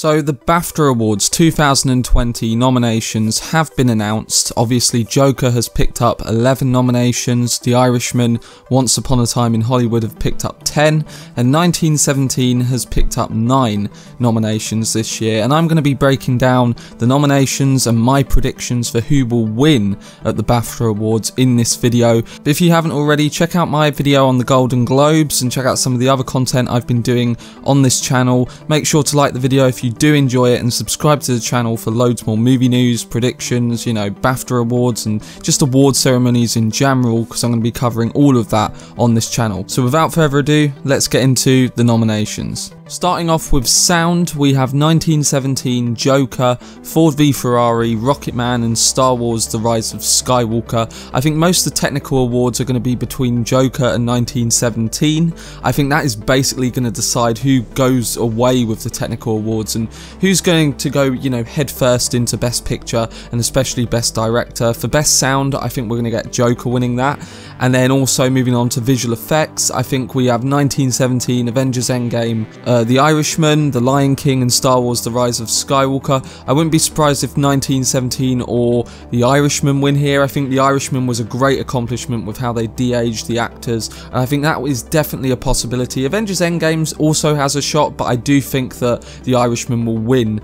So the BAFTA Awards 2020 nominations have been announced. Obviously Joker has picked up 11 nominations, The Irishman, Once Upon a Time in Hollywood have picked up 10, and 1917 has picked up 9 nominations this year. And I'm going to be breaking down the nominations and my predictions for who will win at the BAFTA Awards in this video. But if you haven't already, check out my video on the Golden Globes and check out some of the other content I've been doing on this channel. Make sure to like the video if you do enjoy it, and subscribe to the channel for loads more movie news, predictions, you know, BAFTA awards and just award ceremonies in general, because I'm going to be covering all of that on this channel. So without further ado, let's get into the nominations. Starting off with sound, we have 1917, Joker, Ford v Ferrari, Rocketman and Star Wars The Rise of Skywalker. I think most of the technical awards are going to be between Joker and 1917. I think that is basically going to decide who goes away with the technical awards and who's going to go, you know, head first into Best Picture and especially Best Director. For Best Sound, I think we're going to get Joker winning that. And then also moving on to visual effects, I think we have 1917, Avengers Endgame, The Irishman, The Lion King and Star Wars The Rise of Skywalker. I wouldn't be surprised if 1917 or The Irishman win here. I think The Irishman was a great accomplishment with how they de-aged the actors, and I think that is definitely a possibility. Avengers Endgame also has a shot, but I do think that The Irishman will win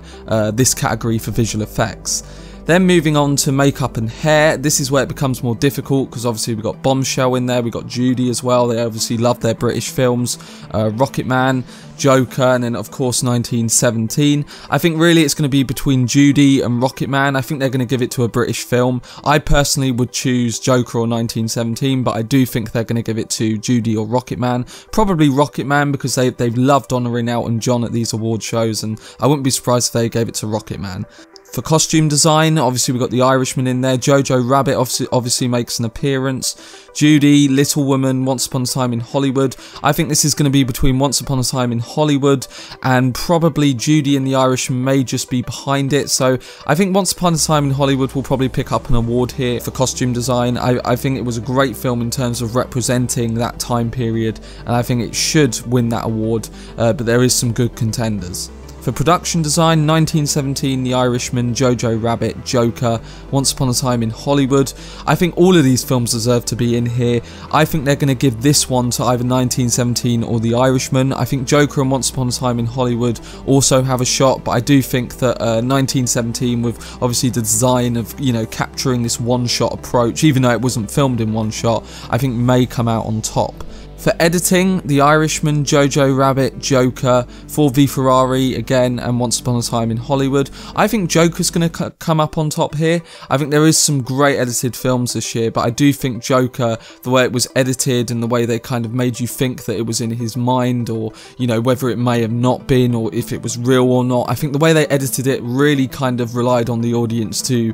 this category for visual effects. Then moving on to makeup and hair, this is where it becomes more difficult because obviously we've got Bombshell in there, we've got Judy as well, they obviously love their British films, Rocketman, Joker, and then of course 1917. I think really it's going to be between Judy and Rocketman. I think they're going to give it to a British film. I personally would choose Joker or 1917, but I do think they're going to give it to Judy or Rocketman. Probably Rocketman because they've loved honouring Elton John at these award shows, and I wouldn't be surprised if they gave it to Rocketman. For costume design, obviously we've got The Irishman in there, Jojo Rabbit obviously makes an appearance, Judy, Little Woman, Once Upon a Time in Hollywood. I think this is going to be between Once Upon a Time in Hollywood and probably Judy and The Irishman may just be behind it. So I think Once Upon a Time in Hollywood will probably pick up an award here for costume design. I think it was a great film in terms of representing that time period, and I think it should win that award, but there is some good contenders. For production design, 1917, The Irishman, Jojo Rabbit, Joker, Once Upon a Time in Hollywood. I think all of these films deserve to be in here. I think they're going to give this one to either 1917 or The Irishman. I think Joker and Once Upon a Time in Hollywood also have a shot, but I do think that 1917, with obviously the design of, you know, capturing this one-shot approach, even though it wasn't filmed in one shot, I think may come out on top. For editing, The Irishman, Jojo Rabbit, Joker, Ford v Ferrari again, and Once Upon a Time in Hollywood. I think Joker's going to come up on top here. I think there is some great edited films this year, but I do think Joker, the way it was edited and the way they kind of made you think that it was in his mind, or, you know, whether it may have not been, or if it was real or not. I think the way they edited it really kind of relied on the audience to,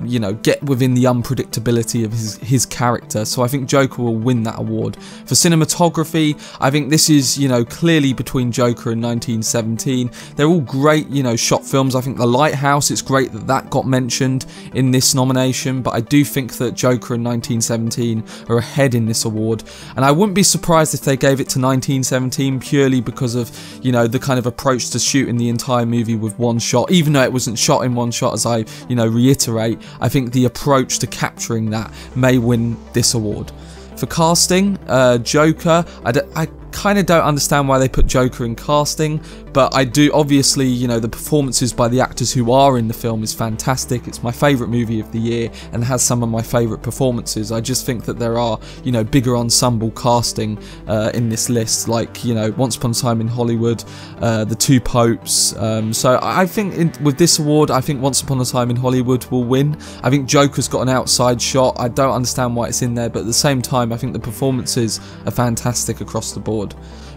you know, get within the unpredictability of his character. So I think Joker will win that award. For cinematography, I think this is, you know, clearly between Joker and 1917. They're all great, you know, shot films. I think The Lighthouse, it's great that that got mentioned in this nomination, but I do think that Joker and 1917 are ahead in this award, and I wouldn't be surprised if they gave it to 1917 purely because of, you know, the kind of approach to shooting the entire movie with one shot. Even though it wasn't shot in one shot, as I, you know, reiterate, I think the approach to capturing that may win this award. For casting, Joker, I kind of don't understand why they put Joker in casting, but I do. Obviously, you know, the performances by the actors who are in the film is fantastic. It's my favourite movie of the year and has some of my favourite performances. I just think that there are, you know, bigger ensemble casting in this list, like, you know, Once Upon a Time in Hollywood, The Two Popes. So I think with this award, I think Once Upon a Time in Hollywood will win. I think Joker's got an outside shot. I don't understand why it's in there, but at the same time, I think the performances are fantastic across the board.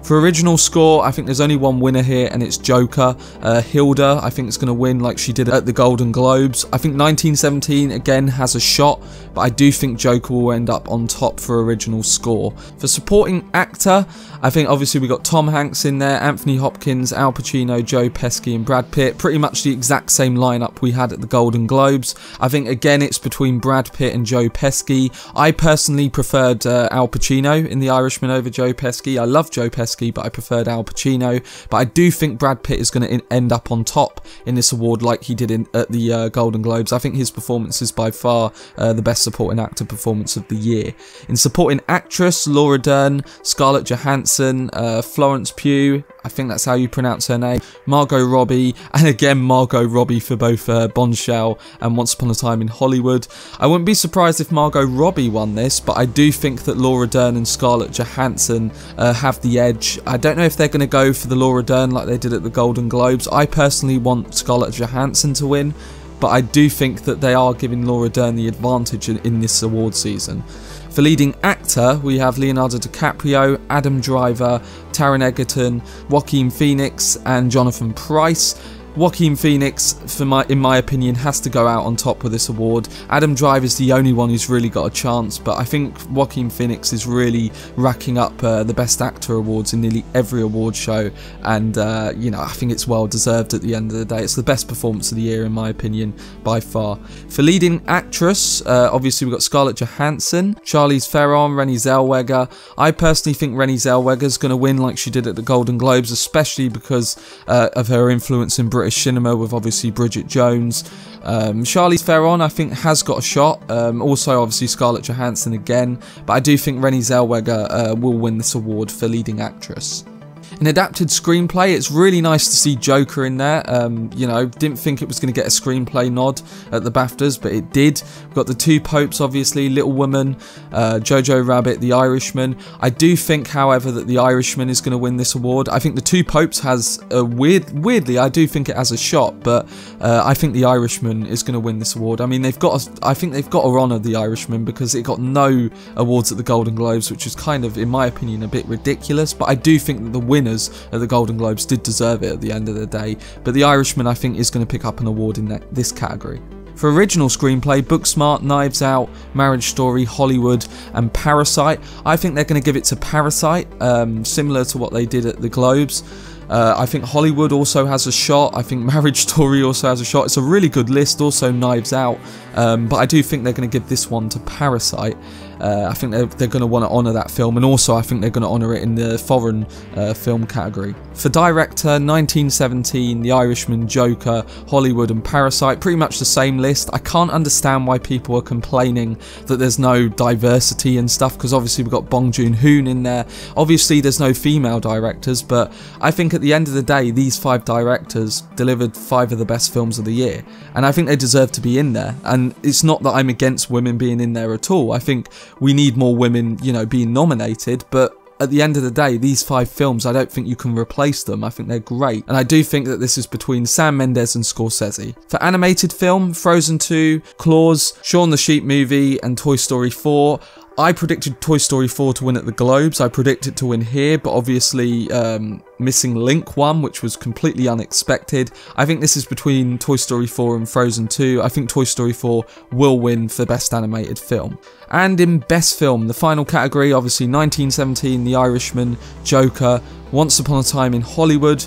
For original score, I think there's only one winner here, and it's Joker. Hilda, I think, is going to win like she did at the Golden Globes. I think 1917, again, has a shot, but I do think Joker will end up on top for original score. For supporting actor, I think obviously we got Tom Hanks in there, Anthony Hopkins, Al Pacino, Joe Pesci and Brad Pitt. Pretty much the exact same lineup we had at the Golden Globes. I think, again, it's between Brad Pitt and Joe Pesci. I personally preferred Al Pacino in The Irishman over Joe Pesci. I love Joe Pesci, but I preferred Al Pacino. But I do think Brad Pitt is going to end up on top in this award like he did at the Golden Globes. I think his performance is by far the best supporting actor performance of the year. In supporting actress, Laura Dern, Scarlett Johansson, Florence Pugh, I think that's how you pronounce her name, Margot Robbie, and again Margot Robbie for both Bombshell and Once Upon a Time in Hollywood. I wouldn't be surprised if Margot Robbie won this, but I do think that Laura Dern and Scarlett Johansson have the edge. I don't know if they're going to go for the Laura Dern like they did at the Golden Globes. I personally want Scarlett Johansson to win, but I do think that they are giving Laura Dern the advantage in this award season. For leading actor, we have Leonardo DiCaprio, Adam Driver, Taron Egerton, Joaquin Phoenix and Jonathan Pryce. Joaquin Phoenix, in my opinion, has to go out on top with this award. Adam Driver is the only one who's really got a chance, but I think Joaquin Phoenix is really racking up the Best Actor awards in nearly every award show, and you know, I think it's well deserved at the end of the day. It's the best performance of the year in my opinion, by far. For leading actress, obviously we've got Scarlett Johansson, Charlize Theron, Renée Zellweger. I personally think Renée Zellweger is going to win like she did at the Golden Globes, especially because of her influence in British cinema with obviously Bridget Jones. Charlize Theron I think has got a shot, also obviously Scarlett Johansson again, but I do think Renée Zellweger will win this award for leading actress. In adapted screenplay, it's really nice to see Joker in there. You know, didn't think it was going to get a screenplay nod at the BAFTAs, but it did. We've got the two popes, obviously, Little Woman, Jojo Rabbit, The Irishman. I do think, however, that The Irishman is going to win this award. I think the two popes has a weirdly, I do think it has a shot, but I think The Irishman is going to win this award. I mean, I think they've got to honour The Irishman because it got no awards at the Golden Globes, which is kind of, in my opinion, a bit ridiculous. But I do think that the winners at the Golden Globes did deserve it at the end of the day, but The Irishman I think is going to pick up an award in this category. For original screenplay, Booksmart, Knives Out, Marriage Story, Hollywood and Parasite, I think they're going to give it to Parasite, similar to what they did at the Globes. I think Hollywood also has a shot. I think Marriage Story also has a shot. It's a really good list, also Knives Out, but I do think they're going to give this one to Parasite. I think they're going to want to honour that film, and also I think they're going to honour it in the foreign film category. For director, 1917, The Irishman, Joker, Hollywood and Parasite, pretty much the same list. I can't understand why people are complaining that there's no diversity and stuff, because obviously we've got Bong Joon-ho in there. Obviously there's no female directors, but I think at the end of the day these 5 directors delivered 5 of the best films of the year, and I think they deserve to be in there. And it's not that I'm against women being in there at all. I think we need more women, you know, being nominated, but at the end of the day, these 5 films, I don't think you can replace them. I think they're great. And I do think that this is between Sam Mendes and Scorsese. For animated film, Frozen 2, Klaus, Shaun the Sheep movie and Toy Story 4. I predicted Toy Story 4 to win at the Globes. I predicted it to win here, but obviously Missing Link won, which was completely unexpected. I think this is between Toy Story 4 and Frozen 2. I think Toy Story 4 will win for Best Animated Film. And in Best Film, the final category, obviously 1917, The Irishman, Joker, Once Upon a Time in Hollywood.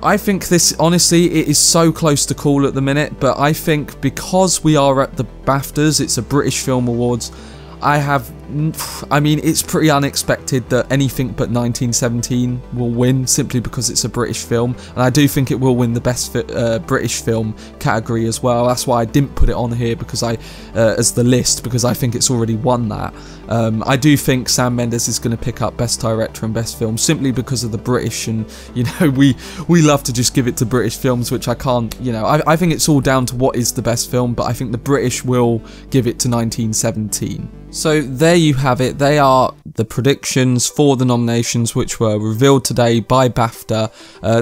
I think this, honestly, it is so close to call at the minute, but I think because we are at the BAFTAs, it's a British Film Awards, I mean, it's pretty unexpected that anything but 1917 will win, simply because it's a British film, and I do think it will win the Best British Film category as well. That's why I didn't put it on here because as the list, because I think it's already won that. I do think Sam Mendes is going to pick up Best Director and Best Film simply because of the British, and you know, we love to just give it to British films, which I can't, you know, I think it's all down to what is the best film, but I think the British will give it to 1917. So there you have it. They are the predictions for the nominations which were revealed today by BAFTA.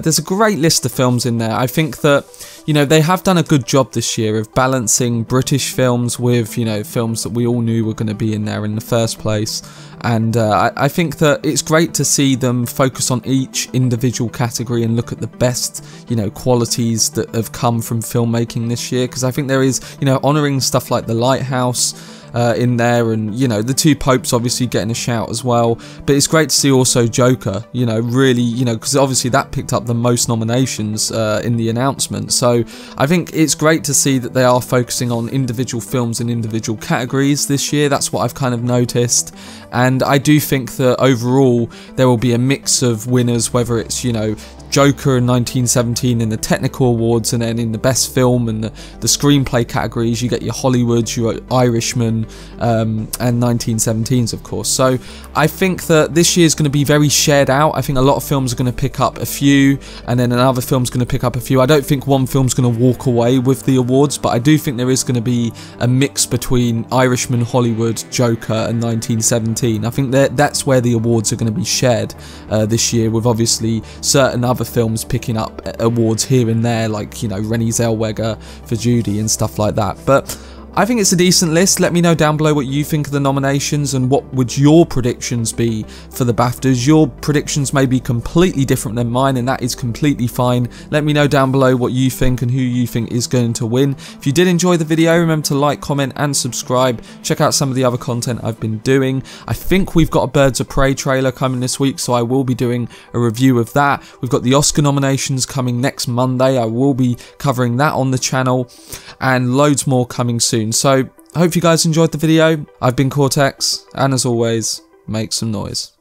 There's a great list of films in there. I think that, you know, they have done a good job this year of balancing British films with, you know, films that we all knew were going to be in there in the first place. And I think that it's great to see them focus on each individual category and look at the best, you know, qualities that have come from filmmaking this year. Because I think there is, you know, honouring stuff like The Lighthouse in there, and you know, the two popes obviously getting a shout as well. But it's great to see also Joker, you know, really, you know, because obviously that picked up the most nominations in the announcement. So I think it's great to see that they are focusing on individual films in individual categories this year. That's what I've kind of noticed, and I do think that overall there will be a mix of winners, whether it's, you know, Joker in 1917 in the technical awards, and then in the best film and the screenplay categories you get your Hollywoods, your Irishman, and 1917s of course. So I think that this year is going to be very shared out. I think a lot of films are going to pick up a few, and then another film's going to pick up a few. I don't think one film's going to walk away with the awards, but I do think there is going to be a mix between Irishman, Hollywood, Joker and 1917. I think that's where the awards are going to be shared this year, with obviously certain other films picking up awards here and there, like, you know, Renée Zellweger for Judy and stuff like that. But I think it's a decent list. Let me know down below what you think of the nominations and what would your predictions be for the BAFTAs. Your predictions may be completely different than mine, and that is completely fine. Let me know down below what you think and who you think is going to win. If you did enjoy the video, remember to like, comment and subscribe. Check out some of the other content I've been doing. I think we've got a Birds of Prey trailer coming this week, so I will be doing a review of that. We've got the Oscar nominations coming next Monday. I will be covering that on the channel, and loads more coming soon. So I hope you guys enjoyed the video. I've been Cortex, and as always, make some noise.